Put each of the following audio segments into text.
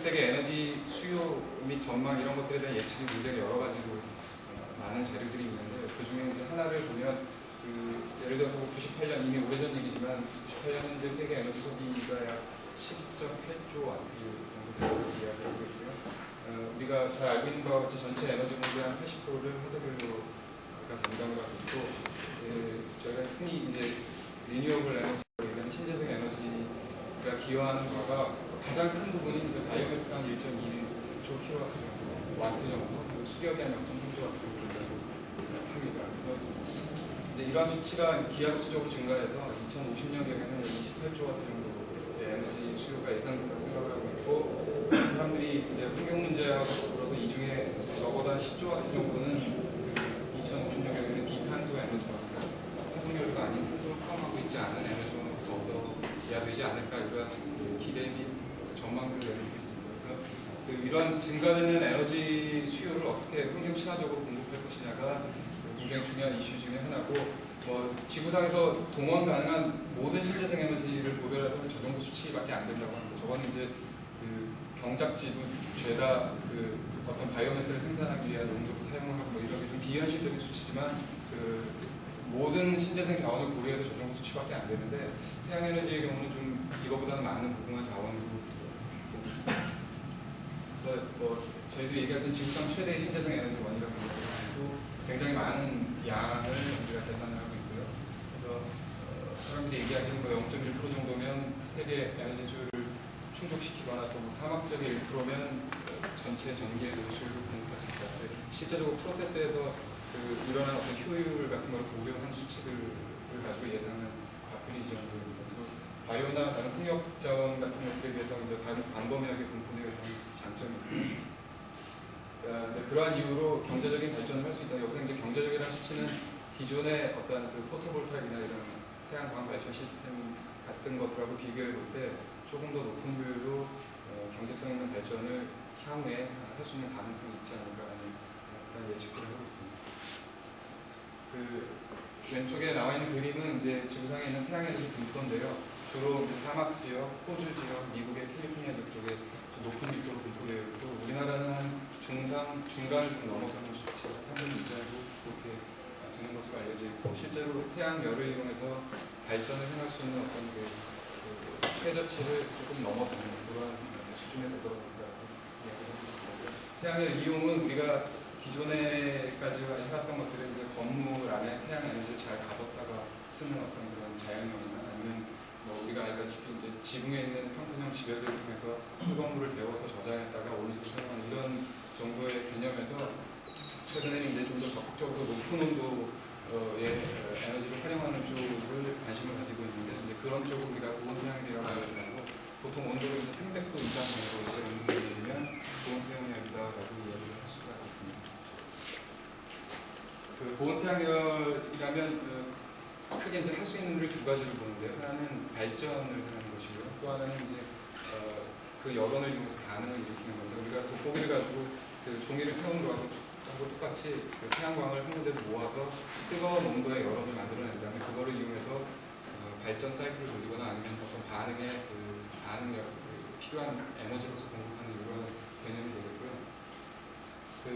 세계 에너지 수요 및 전망 이런 것들에 대한 예측이 굉장히 여러 가지로 많은 자료들이 있는데 그 중에 이제 하나를 보면 예를 들어서 98년 이미 오래전 얘기지만 98년 현재 세계 에너지 소비가 약 12.8조 와트 정도 된다고 이야기하고 있고요. 우리가 잘 알고 있는 바와 같이 전체 에너지 공급의 한 80%를 회사별로가 담당을 하고 있고 저희가 흔히 이제 리뉴어블 에너지라고 얘기하는 신재생 에너지가 기여하는 바가 가장 큰 부분이 이제 바이오매스가 한 1.2조 킬로와트 정도, 와트 정도, 수력이 한 0.3조 와트 정도 된다고 합니다. 그래서 이러한 수치가 기하급수적으로 증가해서 2050년경에는 28조 와트 정도의 에너지 수요가 예상된다고 생각을 하고 있고 사람들이 이제 환경 문제와 더불어서 이 중에 적어도 한 10조 와트 정도는 2050년경에는 비탄소 에너지가 탄소열도 아닌 탄소를 포함하고 있지 않은 에너지로 더욱더 돼야 되지 않을까 이러한 기대 및 전망들을 내리고 있습니다. 그래서 이러한 증가되는 에너지 수요를 어떻게 환경 친화적으로 공급할 것이냐가 굉장히 중요한 이슈 중에 하나고 지구상에서 동원 가능한 모든 신재생 에너지를 보더라도 저 정도 수치밖에 안 된다고 합니다. 저거는 이제 경작지도 죄다 어떤 바이오매스를 생산하기 위한 용도로 사용을 하고 이런 게 좀 비현실적인 수치지만 모든 신재생 자원을 고려해도 저 정도 수치밖에 안 되는데 태양에너지의 경우는 좀 이거보다는 많은 무궁한 자원으로 보고 있습니다. 그래서 저희도 얘기했던 지구상 최대의 신재생 에너지원이라고 해도 굉장히 많은 양을 우리가 계산을 하고 있고요. 그래서 사람들이 얘기하기는 0.1% 정도면 세계 에너지 수요를 충족시키거나 또 사막적인 1%면 전체 전기의 수요를 공급할 수 있다. 실제적으로 프로세스에서 일어난 어떤 효율 같은 걸 고려한 수치들을 가지고 예상한 바꾸리 이 정도입니다. 바이오나 다른 풍력 자원 같은 것들에 비해서 이제 광범위하게 분포되어 있는 장점이 있고 그러한 이유로 경제적인 발전을 할 수 있다. 여기서 이제 경제적이라는 수치는 기존의 어떤 포토볼타익이나 이런 태양광 발전 시스템 같은 것들하고 비교해 볼 때 조금 더 높은 효율로 경제성 있는 발전을 향후에 할 수 있는 가능성이 있지 않을까라는 그런 예측들을 하고 있습니다. 왼쪽에 나와 있는 그림은 이제 지구상에 있는 태양에너지 분포인데요. 주로 이제 사막 지역, 호주 지역, 미국의 캘리포니아 지역 쪽에 높은 밀도로 분포되어 있고 우리나라는 한 중간을 좀 넘어서는 수치가 3분 이하로 그렇게 되는 것으로 알려져 있고 실제로 태양열을 이용해서 발전을 행할 수 있는 어떤 최저치를 조금 넘어서는 그런 수준에 되도록 이야기하고 있습니다. 태양열 이용은 우리가 기존에까지 해왔던 것들은 이제 건물 안에 태양 에너지를 잘 가뒀다가 쓰는 어떤 그런 자연형이나 아니면 우리가 알다시피 이제 지붕에 있는 평탄형 지뢰를 통해서 뜨거운 물을 데워서 저장했다가 온수를 사용하는 이런 정도의 개념에서 최근에는 이제 좀 더 적극적으로 높은 온도의 에너지를 활용하는 쪽을 관심을 가지고 있는데 이제 그런 쪽을 우리가 고온 태양열이라고 하고 보통 온도를 이제 300도 이상 정도로 되면 고온 태양열이다라고 이야기를 할 수가 있습니다. 고온 태양열이라면 크게 이제 할 수 있는 일을 두 가지로 보는데요. 하나는 발전을 하는 것이고요. 또 하나는 이제 그 여론을 이용해서 반응을 일으키는 건데 우리가 돋보기를 가지고 종이를 태우는 거하고 똑같이 태양광을 한 군데서 모아서 뜨거운 온도의 여론을 만들어낸 다음에 그거를 이용해서 발전 사이클을 돌리거나 아니면 어떤 반응에 반응에 필요한 에너지로서 공급하는 이런 개념이 되겠고요.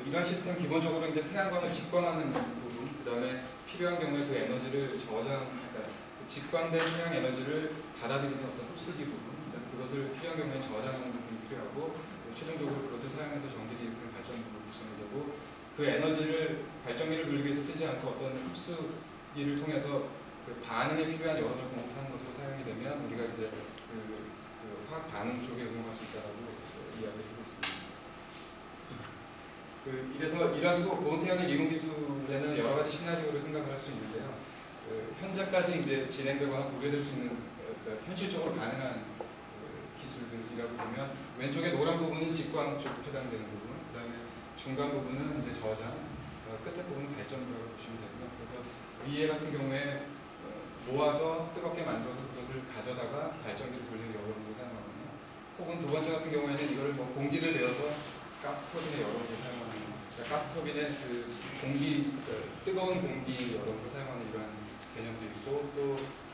이러한 시스템은 기본적으로 이제 태양광을 직관하는 부분, 그 다음에 필요한 경우에 그 에너지를 그러니까 직관된 태양 에너지를 받아들이는 어떤 흡수기 부분, 그것을 필요한 경우에 저장하는 부분이 필요하고 최종적으로 그것을 사용해서 전기를 일으키는 발전기로 구성이 되고 그 에너지를 발전기를 돌리기 위해서 쓰지 않고 어떤 흡수기를 통해서 그 반응에 필요한 여론을 공급하는 것으로 사용이 되면 우리가 이제 화학 반응 쪽에 응용할 수 있다고 이야기를 하고 있습니다. 이래서 이러한 고온 태양의 이용 기술에는 여러 가지 시나리오를 생각을 할 수 있는데요. 현재까지 이제 진행되거나 고려될 수 있는 현실적으로 가능한 기술들이라고 보면 왼쪽에 노란 부분은 직광 쪽 해당되는 부분, 그 다음에 중간 부분은 이제 저장, 끝에 부분은 발전기라고 보시면 되고요. 그래서 위에 같은 경우에 모아서 뜨겁게 만들어서 그것을 가져다가 발전기를 돌리는 여론으로 사용하거나 혹은 두 번째 같은 경우에는 이걸 공기를 내어서 가스터빈의 여론으로 사용하는 그러니까 가스터빈의 뜨거운 공기 여론으로 사용하는 이러한 개념도 있고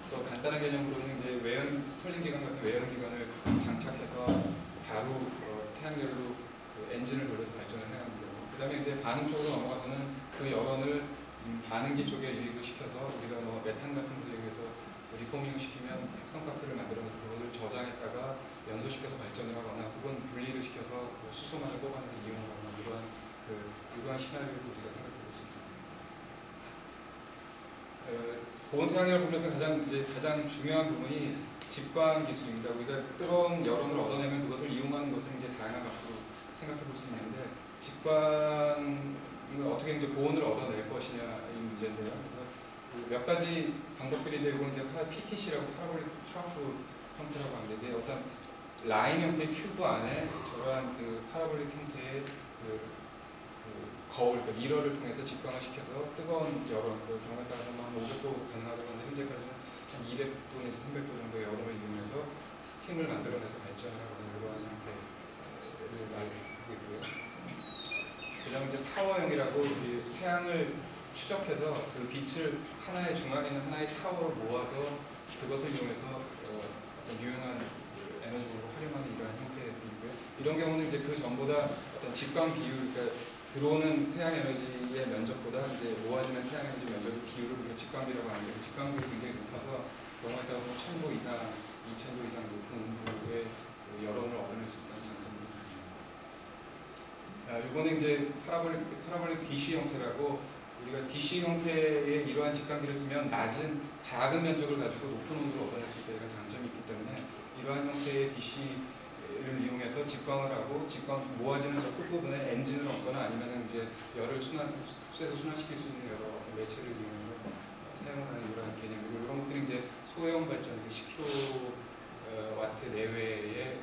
또 간단한 개념으로는 이제 스털링 기관 같은 외연 기관을 장착해서 바로 태양열로 그 엔진을 돌려서 발전을 해야 합니다. 그 다음에 이제 반응 쪽으로 넘어가서는 그 열원을 반응기 쪽에 유입을 시켜서 우리가 뭐 메탄 같은 거 이용해서 리포밍을 시키면 합성가스를 만들어서 그것을 저장했다가 연소시켜서 발전을 하거나 혹은 분리를 시켜서 뭐 수소만을 뽑아내서 이용하거나 이러한 시나리오를 우리가 생각해 볼 수 있습니다. 고온 태양열을 보면서 가장 중요한 부분이 직관 기술입니다. 우리가 뜨거운 열원을 얻어내면 그것을 이용하는 것은 이제 다양한 방법으로 생각해 볼 수 있는데 직관을 어떻게 이제 고온을 얻어낼 것이냐의 문제인데요. 그래서 몇 가지 방법들인데 이건 이제 PTC라고 파라볼릭 트러프 형태라고 하는데 이게 어떤 라인 형태의 큐브 안에 저러한 그 파라볼릭 형태의 거울, 그러니까 미러를 통해서 직관을 시켜서 뜨거운 열원, 그 경우에 따라서 한 500도 가능하다고 하는데 현재까지는 한 200도 내지 300도 정도의 열원을 이용해서 스팀을 만들어내서 발전을 하거나 이러한 형태를 말하고 있고요. 그 다음에 이제 타워형이라고 태양을 추적해서 그 빛을 하나의 중앙에 있는 하나의 타워로 모아서 그것을 이용해서 어떤 유용한 에너지로 활용하는 이러한 형태이고요. 이런 경우는 이제 그 전보다 어떤 직관 비율, 그러니까 들어오는 태양 에너지의 면적보다 이제 모아지는 태양 에너지 면적의 비율을 우리가 직관비라고 하는데 그 직관비율이 굉장히 높아서 경우에 따라서 1000도 이상, 2000도 이상 높은 온도의 열원을 얻어낼 수 있다는 장점이 있습니다. 이거는 이제 파라볼릭 DC 형태라고 우리가 DC 형태의 이러한 직관비를 쓰면 작은 면적을 가지고 높은 온도를 얻어낼 수 있다는 장점이 있기 때문에 이러한 형태의 DC를 이용해서 직광을 하고 직광 모아지는 저 끝부분에 엔진을 얻거나 아니면 이제 열을 흡수해서 순환시킬 수 있는 여러 매체를 이용해서 사용하는 이러한 개념이고 이런 것들이 이제 소형 발전, 10kW 내외의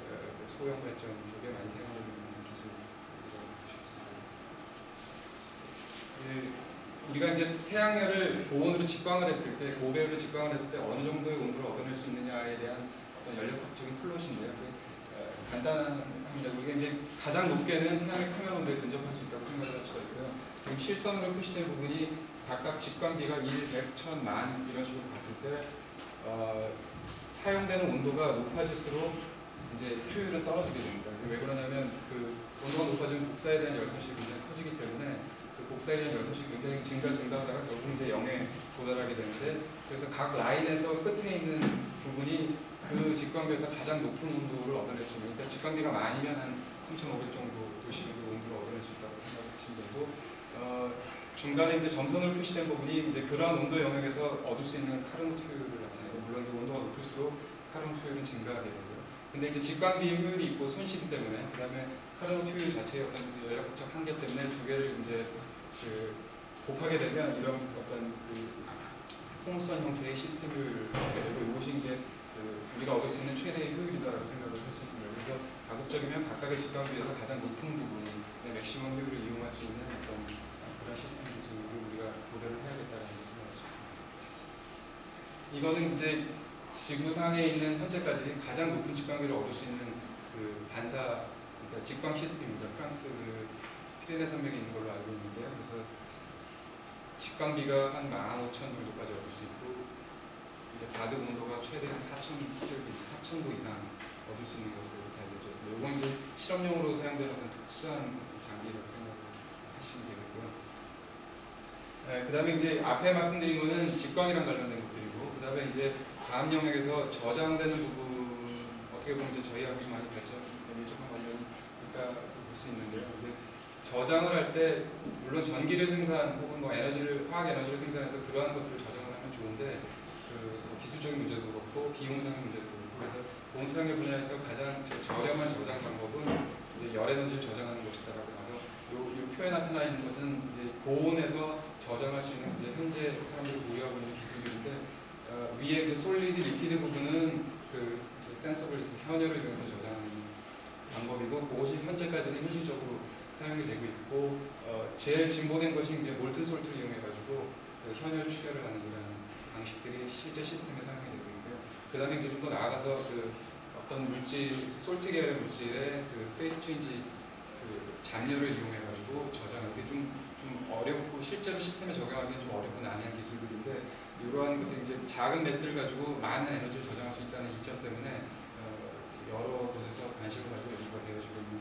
소형 발전 쪽에 많이 사용되는 기술이라고 보실 수 있습니다. 우리가 이제 태양열을 고온으로 직광을 했을 때, 고배율로 직광을 했을 때 어느 정도의 온도를 얻어낼 수 있느냐에 대한 어떤 연력학적인 플롯인데요. 간단합니다. 우리가 이제 가장 높게는 태양의 표면 온도에 근접할 수 있다고 생각할 수가 있고요. 지금 실선으로 표시된 부분이 각각 직광비가 1, 100, 1000, 만 이런 식으로 봤을 때 사용되는 온도가 높아질수록 이제 효율은 떨어지게 됩니다. 왜 그러냐면 그 온도가 높아지면 복사에 대한 열손실이 굉장히 커지기 때문에 그 복사에 대한 열손실이 굉장히 증가하다가 결국 이제 0에 도달하게 되는데 그래서 각 라인에서 끝에 있는 부분이 그 직광비에서 가장 높은 온도를 얻어낼 수 있는 그러니까 직광비가 만이면 한 3500 정도 도시의 온도를 얻어낼 수 있다고 생각하시면 되고 중간에 이제 점선으로 표시된 부분이 이제 그러한 온도 영역에서 얻을 수 있는 카르노트 효율을 나타내고 물론 그 온도가 높을수록 카르노트 효율은 증가하게 되고요. 근데 이제 직광비 효율이 있고 손실 때문에 그 다음에 카르노트 효율 자체의 어떤 연력학적 한계 때문에 두 개를 이제 곱하게 되면 이런 어떤 풍선 형태의 시스템을 얻게 되고 이것이 이제 우리가 얻을 수 있는 최대의 효율이다라고 생각을 할 수 있습니다. 그래서 가급적이면 각각의 직광비에서 가장 높은 부분의 맥시멈 효율을 이용할 수 있는 어떤 그런 시스템 기술을 우리가 고려를 해야겠다는 생각을 할 수 있습니다. 이거는 이제 지구상에 있는 현재까지 가장 높은 직광비를 얻을 수 있는 그 반사, 그러니까 직광 시스템입니다. 프랑스 피레네 산맥에 있는 걸로 알고 있는데요. 그래서 직광비가 한 15,000 정도까지 얻을 수 있고 이제 바드 온도가 최대 한 4,000도 이상 얻을 수 있는 것으로 이렇게 알려져 있습니다. 이건 이제 실험용으로 사용되는 어떤 특수한 장비라고 생각하시면 되겠고요. 그 다음에 이제 앞에 말씀드린 거는 직광이랑 관련된 것들이고 그 다음에 이제 다음 영역에서 저장되는 부분 어떻게 보면 이제 저희하고 많이 밀접한 관련이 있다고 볼 수 있는데요. 저장을 할 때 물론 전기를 생산 혹은 뭐 화학 에너지를 생산해서 그러한 것들을 저장을 하면 좋은데 기술적인 문제도 그렇고 비용적인 문제도 그렇고 그래서 고온 태양열 분야에서 가장 저렴한 저장 방법은 이제 열 에너지를 저장하는 것이다라고 해서 이 표에 나타나 있는 것은 이제 고온에서 저장할 수 있는 이제 현재 사람들이 보유하고 있는 기술인데 위에 그 솔리드 리퀴드 부분은 센서블 현열을 이용해서 저장하는 방법이고 그것이 현재까지는 현실적으로 사용이 되고 있고 제일 진보된 것이 이제 몰튼 솔트를 이용해가지고 현열 추결을 하는 이런 방식들이 실제 시스템에 사용이 되고 있고요. 그 다음에 이제 좀 더 나아가서 어떤 물질, 솔트 계열의 물질의 페이스 체인지 잔열을 이용해가지고 저장하는 게 좀 어렵고 실제로 시스템에 적용하기는 좀 어렵고 난해한 기술들인데 이러한 것들이 이제 작은 매스를 가지고 많은 에너지를 저장할 수 있다는 이점 때문에 여러 곳에서 관심을 가지고 연구가 되어지고 있는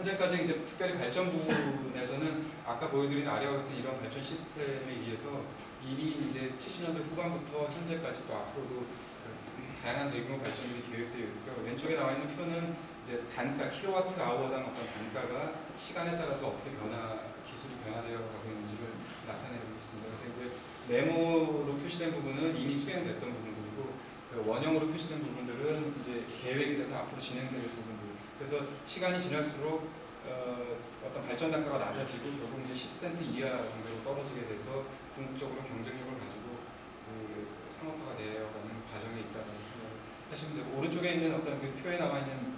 현재까지 이제 특별히 발전 부분에서는 아까 보여드린 아래와 같은 이런 발전 시스템에 의해서 이미 이제 70년대 후반부터 현재까지 또 앞으로도 다양한 대규모 발전들이 계획되어 있고요. 왼쪽에 나와 있는 표는 이제 단가, 킬로와트 아워당 어떤 단가가 시간에 따라서 어떻게 기술이 변화되어 가고 있는지를 나타내고 있습니다. 그래서 이제 네모로 표시된 부분은 이미 수행됐던 부분들이고, 원형으로 표시된 부분들은 이제 계획이 돼서 앞으로 진행될 부분들. 그래서 시간이 지날수록 어떤 발전 단가가 낮아지고 결국 이제 10센트 이하 정도로 떨어지게 돼서 궁극적으로 경쟁력을 가지고 상업화가 되어가는 과정에 있다고 생각하시면 되고, 오른쪽에 있는 어떤 그 표에 나와 있는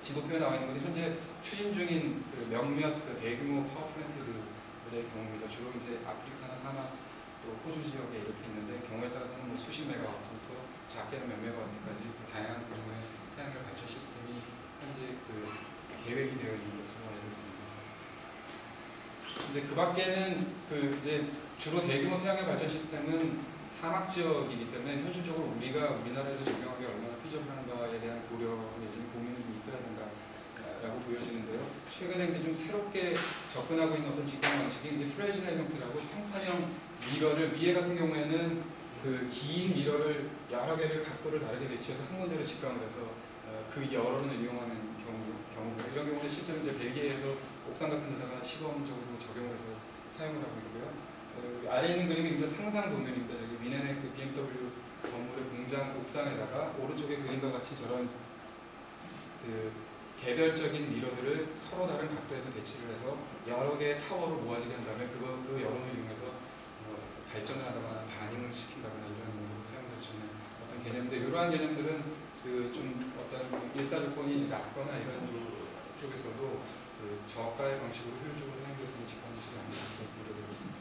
지도표에 나와 있는 것이 현재 추진 중인 몇몇 대규모 파워플랜트들의 경우입니다. 주로 이제 아프리카나 사막 또 호주 지역에 이렇게 있는데 경우에 따라서는 뭐 수십 메가와트부터 작게는 몇 메가와트까지 다양한 규모의 태양열 발전 시스템이 현재 계획이 되어 있는 것으로 알고 있습니다. 근데 그 밖에는 이제 주로 대규모 태양열 발전 시스템은 사막 지역이기 때문에 현실적으로 우리가 우리나라에서 적용하기 얼마나 피저블한가에 대한 고려 내지는 고민이 좀 있어야 된다라고 보여지는데요. 최근에 이제 좀 새롭게 접근하고 있는 어떤 직관 방식이 이제 프레즈넬 형태라고 평판형 미러를, 위에 같은 경우에는 긴 미러를 여러 개를 각도를 다르게 배치해서 한 군데로 직관을 해서 그 여론을 이용하는 경우가 이런 경우는 실제로 이제 벨기에에서 옥상 같은 데다가 시범적으로 적용을 해서 사용을 하고 있고요. 아래에 있는 그림이 이제 상상 도면입니다. 여기 미넨의 BMW 건물의 공장 옥상에다가 오른쪽에 그림과 같이 저런 개별적인 미러들을 서로 다른 각도에서 배치를 해서 여러 개의 타워로 모아지게 한 다음에 그 여론을 이용해서 발전을 하거나 반응을 시킨다거나 이런 용도로 사용될 수 있는 어떤 개념인데, 이러한 개념들은 좀 어떤 일사조건이 낮거나 이런 쪽에서도 저가의 방식으로 효율적으로 사용될 수 있는 직관지식이 아닌가 우려되고 있습니다.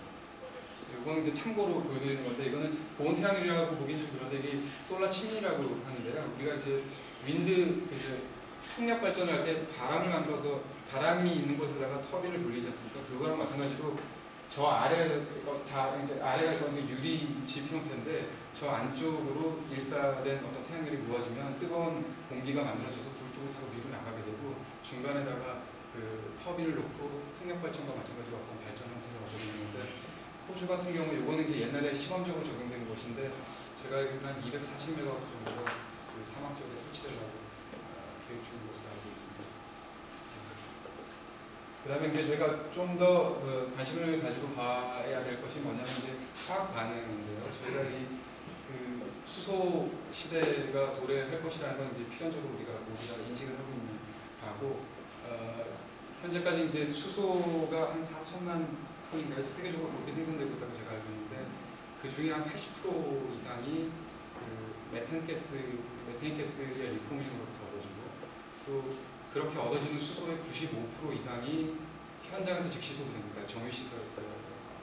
이거는 이제 참고로 보여드리는 건데, 이거는 보온 태양열이라고 보긴 좀 그런데 이게 솔라 침이라고 하는데요. 우리가 이제 풍력 발전을 할 때 바람을 만들어서 바람이 있는 곳에다가 터빈을 돌리지 않습니까? 그거랑 마찬가지로 저 아래가 있던 유리 집 형태인데 저 안쪽으로 일사된 어떤 태양열이 모아지면 뜨거운 공기가 만들어져서 불뚝을 타고 위로 나가게 되고, 중간에다가 터빈을 놓고 풍력 발전과 마찬가지로 어떤 발전 형태를 얻어내는데, 호주 같은 경우 이거는 이제 옛날에 시범적으로 적용된 것인데 제가 알기로는 한 240메가와트 정도가 사막 지역에 설치되려고 계획 중인 것으로 알고 있습니다. 그 다음에 이제 저희가 좀 더 관심을 가지고 봐야 될 것이 뭐냐면 이제 화학 반응인데요. 저희가 수소 시대가 도래할 것이라는 건 이제 필연적으로 우리가 모두가 인식을 하고 있는 바고, 현재까지 이제 수소가 한 4천만 톤인가요? 세계적으로 그렇게 생산되고 있다고 제가 알고 있는데, 그 중에 한 80% 이상이 메탄가스의 리포밍으로부터 얻어지고, 또 그렇게 얻어지는 수소의 95% 이상이 현장에서 즉시 소비됩니다. 정유시설,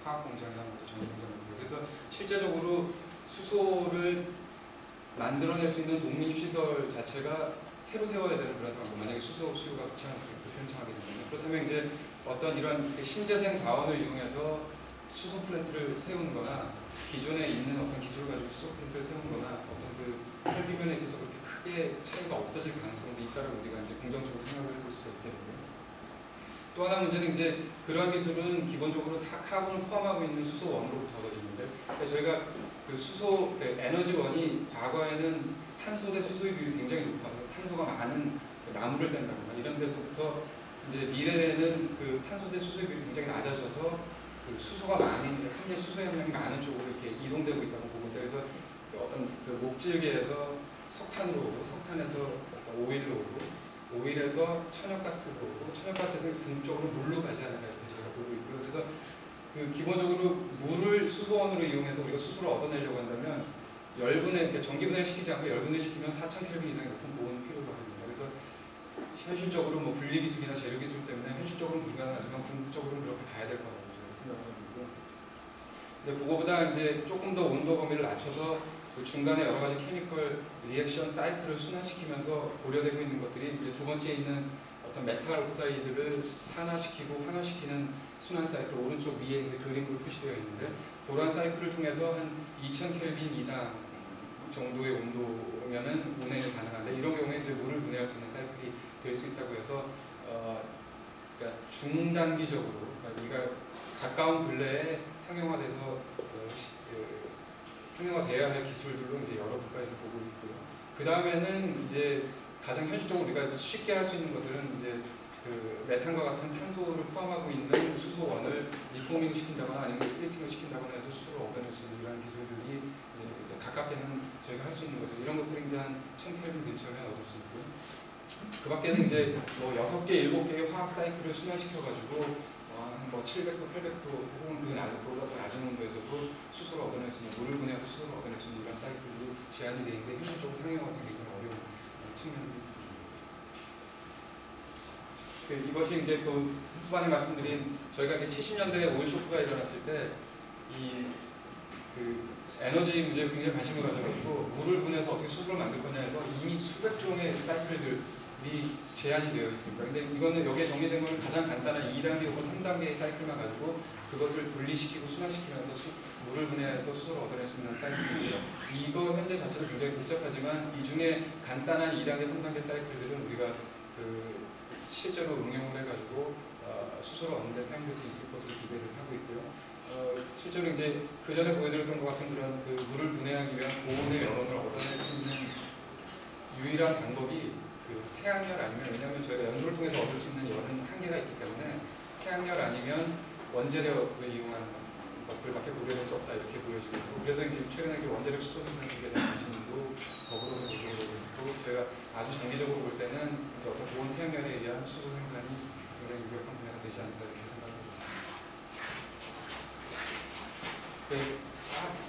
화학공장이나 정유공장. 그래서 실제적으로 수소를 만들어낼 수 있는 독립시설 자체가 새로 세워야 되는 그런 상황이고, 만약에 수소 수요가 급편창하게 되면, 그렇다면 이제 어떤 이런 신재생 자원을 이용해서 수소 플랜트를 세우는 거나 기존에 있는 어떤 기술을 가지고 수소 플랜트를 세우는 거나 어떤 설비면에 있어서 그렇게 크게 차이가 없어질 가능성도 있다고 우리가 이제 긍정적으로 생각을 해볼 수가 있게 되고요. 또 하나 문제는 이제 그러한 기술은 기본적으로 다 카본을 포함하고 있는 수소원으로부터 얻어지는데, 그러니까 저희가 수소 에너지원이 과거에는 탄소 대 수소의 비율이 굉장히 높아서 탄소가 많은 나무를 뗀다거나 이런 데서부터 이제 미래에는 탄소 대 수소의 비율이 굉장히 낮아져서 수소가 많은, 현재 수소의 함량이 많은 쪽으로 이렇게 이동되고 있다고 보고 있다. 그래서 어떤 목질계에서 석탄으로 오고, 석탄에서 오일로 오고, 오일에서 천연가스로 오고, 천연가스에서 궁극적으로 물로 가지 않을까 이렇게 저희가 보고 있고요. 그래서 기본적으로 물을 수소원으로 이용해서 우리가 수소를 얻어내려고 한다면 열분해, 전기분해를 시키지 않고 열분해 시키면 4000켈빈 이상의 높은 고온이 필요로 합니다. 그래서 현실적으로 뭐 분리기술이나 재료기술 때문에 현실적으로는 불가능하지만 궁극적으로는 그렇게 가야 될 거라고 저희가 생각하고 있고요. 근데 그거보다 이제 조금 더 온도 범위를 낮춰서 중간에 여러 가지 케미컬 리액션 사이클을 순환시키면서 고려되고 있는 것들이 이제 두 번째에 있는 어떤 메탈 옥사이드를 산화시키고 환원시키는 순환 사이클, 오른쪽 위에 이제 그림으로 표시되어 있는데, 그러한 사이클을 통해서 한 2000켈빈 이상 정도의 온도면은 운행이 가능한데, 이런 경우에 이제 물을 분해할 수 있는 사이클이 될 수 있다고 해서 그러니까 중단기적으로, 그러니까 우리가 가까운 근래에 상용화돼서 상용화돼야 할 기술들로 이제 여러 국가에서 보고 있고요. 그 다음에는 이제 가장 현실적으로 우리가 쉽게 할 수 있는 것은 이제 그 메탄과 같은 탄소를 포함하고 있는 수소원을 리포밍 시킨다거나 아니면 스플리팅을 시킨다거나 해서 수소를 얻어낼 수 있는 이런 기술들이 이제 가깝게는 저희가 할 수 있는 거죠. 이런 것들이 이제 한 1000켈빈 근처에 얻을 수 있고요. 그 밖에는 이제 뭐 6개, 7개의 화학 사이클을 순환시켜가지고 뭐 700도, 800도 혹은 그보다 더 낮은 온도에서도 수소를 얻어낼 수 있는, 물을 분해하고 수소를 얻어낼 수 있는 이런 사이클이 제한이 되어 있는데 현실적으로 상용화되기 굉장히 어려운 측면이 있습니다. 이것이 이제 그 후반에 말씀드린 저희가 70년대에 오일 쇼크가 일어났을 때 그 에너지 문제에 굉장히 관심을 가져가지고 물을 분해해서 어떻게 수소를 만들 거냐 해서 이미 수백 종의 사이클들이 제한이 되어 있습니다. 근데 이거는 여기에 정리된 건 가장 간단한 2단계 혹은 3단계의 사이클만 가지고 그것을 분리시키고 순환시키면서 물을 분해해서 수소를 얻어낼 수 있는 사이클이고요. 이거 현재 자체도 굉장히 복잡하지만 이 중에 간단한 2단계, 3단계 사이클들은 우리가 그 실제로 응용을 해가지고 수소를 얻는 데 사용될 수 있을 것으로 기대를 하고 있고요. 실제로 이제 그 전에 보여드렸던 것 같은 그런 그 물을 분해하기 위한 고온의 열원을 얻어낼 수 있는 유일한 방법이 그 태양열 아니면, 왜냐하면 저희가 연소를 통해서 얻을 수 있는 열은 한계가 있기 때문에 태양열 아니면 원자력을 이용한 것들밖에 고려할 수 없다 이렇게 보여지고 있고, 그래서 이제 최근에 이제 원자력 수소 생산에 대한 관심도 더불어서 보여지고 있고, 저희가 아주 장기적으로 볼 때는 이제 어떤 고온 태양열에 의한 수소 생산이 굉장히 유력한 분야가 되지 않을까 이렇게 생각하고 있습니다.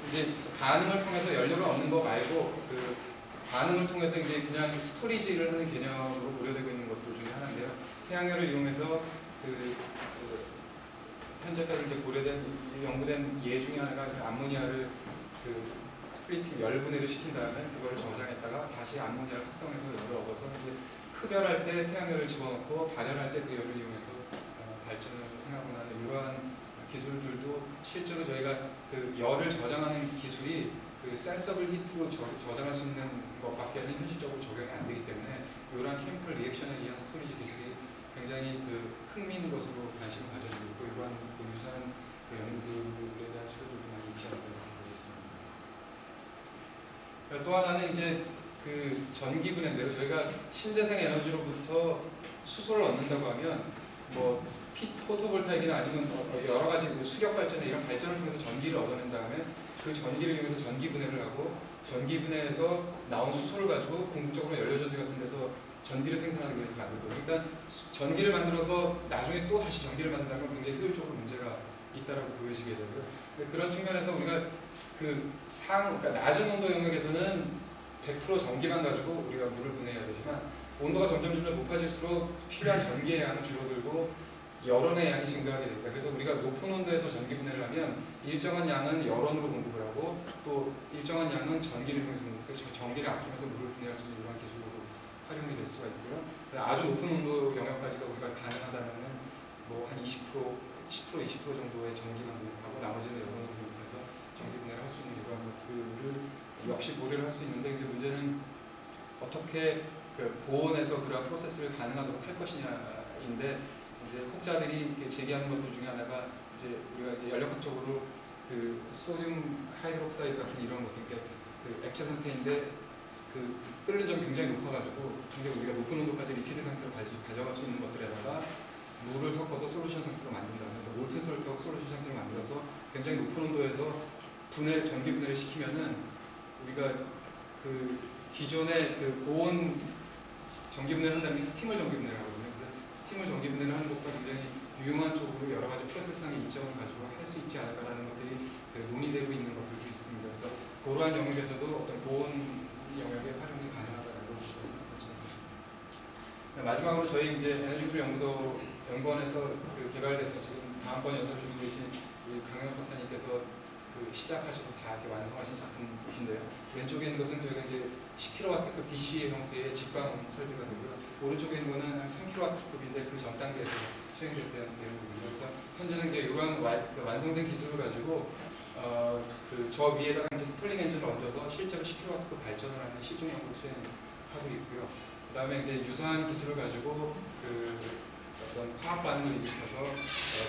이제 반응을 통해서 연료를 얻는 거 말고 그 반응을 통해서 이제 그냥 스토리지를 하는 개념으로 고려되고 있는 것들 중에 하나인데요. 태양열을 이용해서 현재까지 이제 연구된 예 중에 하나가 그 암모니아를 그 스플리팅 열분해를 시킨 다음에 그걸 저장했다가 다시 암모니아를 합성해서 열을 얻어서 이제 흡열할 때 태양열을 집어넣고 발열할 때 그 열을 이용해서 발전을 행하거나 하는 이러한 기술들도 실제로 저희가 그 열을 저장하는 기술이 그 센서블 히트로 저장할 수 있는 것밖에는 현실적으로 적용이 안 되기 때문에 이러한 케미컬 리액션에 의한 스토리지 기술이 굉장히 그 흥미있는 것으로 관심을 가져지고 있고, 이러한 그 유사한 그 연구들에 대한 수요들도 많이 있지 않을까 보고 있습니다. 또 하나는 이제 그 전기 분해인데요. 저희가 신재생 에너지로부터 수소를 얻는다고 하면 뭐 포토볼타익이나 아니면 여러 가지 수력 발전에 이런 발전을 통해서 전기를 얻어낸 다음에 그 전기를 이용해서 전기 분해를 하고, 전기 분해에서 나온 수소를 가지고 궁극적으로 연료전지 같은 데서 전기를 생산하기 위해서 만들거든요. 그러니까 전기를 만들어서 나중에 또 다시 전기를 만든다는 건 굉장히 효율적으로 문제가 있다라고 보여지게 되고요. 그런 측면에서 우리가 그러니까 낮은 온도 영역에서는 100% 전기만 가지고 우리가 물을 분해해야 되지만, 온도가 점점 높아질수록 필요한 전기의 양은 줄어들고 열원의 양이 증가하게 됩니다. 그래서 우리가 높은 온도에서 전기 분해를 하면 일정한 양은 열원으로 공급을 하고 또 일정한 양은 전기를 통해서 공급해서 전기를 아끼면서 물을 분해할 수 있는 이러한 기술로 활용이 될 수가 있고요. 아주 높은 온도 영역까지가 우리가 가능하다면은 뭐 한 20%, 10%, 20% 정도의 전기만 공급하고 나머지는 열원으로 공급해서 전기 분해를 할 수 있는 이러한 것들을 역시 고려를 할 수 있는데, 이제 문제는 어떻게 그 보온에서 그러한 프로세스를 가능하도록 할 것이냐인데, 이제 혹자들이 제기하는 것들 중에 하나가 이제 우리가 이제 연력학적으로 그 소듐 하이드록사이드 같은 이런 것들, 그 액체 상태인데 그 끓는 점이 굉장히 높아가지고 굉장히 우리가 높은 온도까지 리퀴드 상태로 가져갈 수 있는 것들에다가 물을 섞어서 솔루션 상태로 만든다는, 그러니까 몰튼 솔트하고 솔루션 상태로 만들어서 굉장히 높은 온도에서 전기 분해를 시키면은 우리가 그 기존의 그 고온 전기 분해를 한다면 스팀을 전기 분해를 하거든요. 스팀을 전기 분해를 하는 것과 굉장히 유용한 쪽으로 여러 가지 프로세스상의 이점을 가지고 할 수 있지 않을까라는 것들이 논의되고 있는 것들도 있습니다. 그래서 그러한 영역에서도 어떤 고온 영역의 활용이 가능하다고 생각하시면 됩니다. 마지막으로 저희 이제 에너지풀 연구원에서 그 개발됐던, 지금 다음번 연설을 준비해 계신 강영 박사님께서 그 시작하시고 다 이렇게 완성하신 작품이신데요. 왼쪽에 있는 것은 저희가 이제 10kW급 DC 형태의 직방 설비가 되고요. 오른쪽에 있는 것은 한 3kW급인데 그 전 단계에서 수행될 때 되는 부분이죠. 그래서 현재는 이제 이러한 완성된 기술을 가지고 저 위에다가 이제 스플링 엔진을 얹어서 실제로 10kW급 발전을 하는 실증 연구를 수행하고 있고요. 그 다음에 이제 유사한 기술을 가지고 어떤 화학 반응을 일으켜서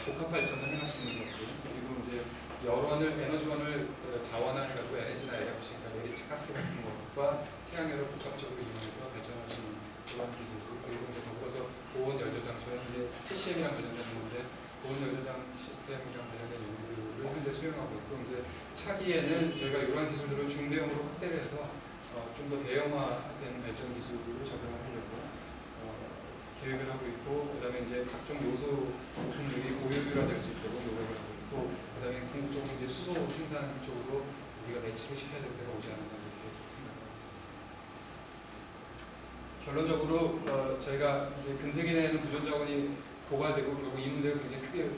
복합 발전을 행할 수 있는 것들, 그리고 이제 열원을 에너지원을 다원화해가지고 LNG나 LFC, 그러니까 LNG 가스 같은 것과 태양열을 복합적으로 이용해서 발전할 수 있는 그런 기술, 그리고 이제 더불어서 고온 열저장, 저는 이제 PCM이랑 관련된 건데 고온 열저장 시스템이랑 관련된 연구를 현재 수행하고 있고, 이제 차기에는 저희가 이러한 기술들을 중대형으로 확대를 해서 좀 더 대형화된 발전 기술을 적용을 하려고 계획을 하고 있고, 그 다음에 이제 각종 요소 부품들이 고효율화될 수 있도록 노력을 하고 있고, 그 다음에 궁극적으로 이제 수소 생산 쪽으로 우리가 매치를 시켜야 될 때가 오지 않았나 이렇게 생각하고 있습니다. 결론적으로 저희가 이제 근세기 내에는 구조 자원이 고갈되고 결국 이 문제가 굉장히 크게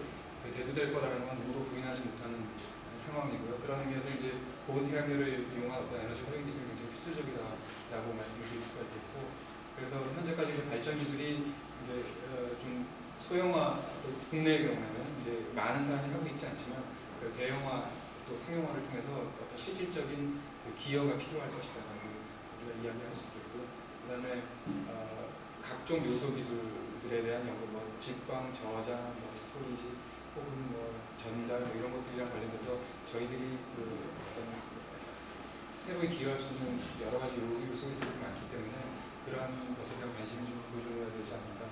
대두될 거라는 건 누구도 부인하지 못하는 상황이고요. 그런 의미에서 이제 고온 태양열을 이용한 어떤 에너지 활용 기술이 굉장히 필수적이다라고 말씀을 드릴 수가 있겠고, 그래서 현재까지 이제 발전 기술이 이제 좀 소형화, 국내의 경우에는 이제 많은 사람이 하고 있지 않지만 그 대형화 또 상용화를 통해서 어떤 실질적인 기여가 필요할 것이다라고 우리가 이야기할 수 있겠고, 그다음에 각종 요소 기술들에 대한 연구, 뭐 직광, 저장, 뭐 스토리지, 혹은 뭐 전달 뭐 이런 것들이랑 관련돼서 저희들이 그 어떤 새로이 기여할 수 있는 여러 가지 요소 기술들이 많기 때문에 그러한 것에 대한 관심을 좀 보여줘야 되지 않는가.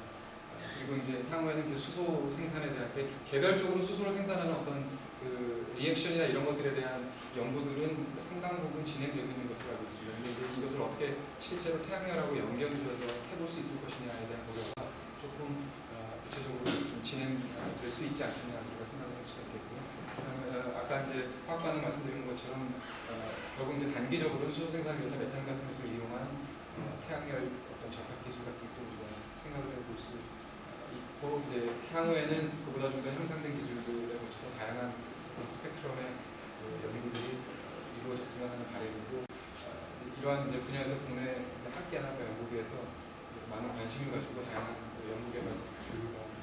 그리고 이제 향후에는 이제 수소 생산에 대한 개별적으로 수소를 생산하는 어떤 그 리액션이나 이런 것들에 대한 연구들은 상당 부분 진행되고 있는 것으로 알고 있습니다. 근데 이제 이것을 어떻게 실제로 태양열하고 연결지어서 해볼 수 있을 것이냐에 대한 고려가 조금 구체적으로 좀 진행될 수 있지 않겠냐 우리가 생각을 할 수가 있겠고요. 아까 이제 화학 반응 말씀드린 것처럼 결국 이제 단기적으로 수소 생산을 위해서 메탄 같은 것을 이용한 태양열 어떤 접합 기술 같은 것을 우리가 생각을 해볼 수 있고, 이제 향후에는 그보다 좀 더 향상된 기술들에 거쳐서 다양한 스펙트럼의 연구들이 이루어졌으면 하는 바람이고, 이러한 이제 분야에서 국내 학계나 연구계에서 많은 관심을 가지고 다양한 연구 개발 교육과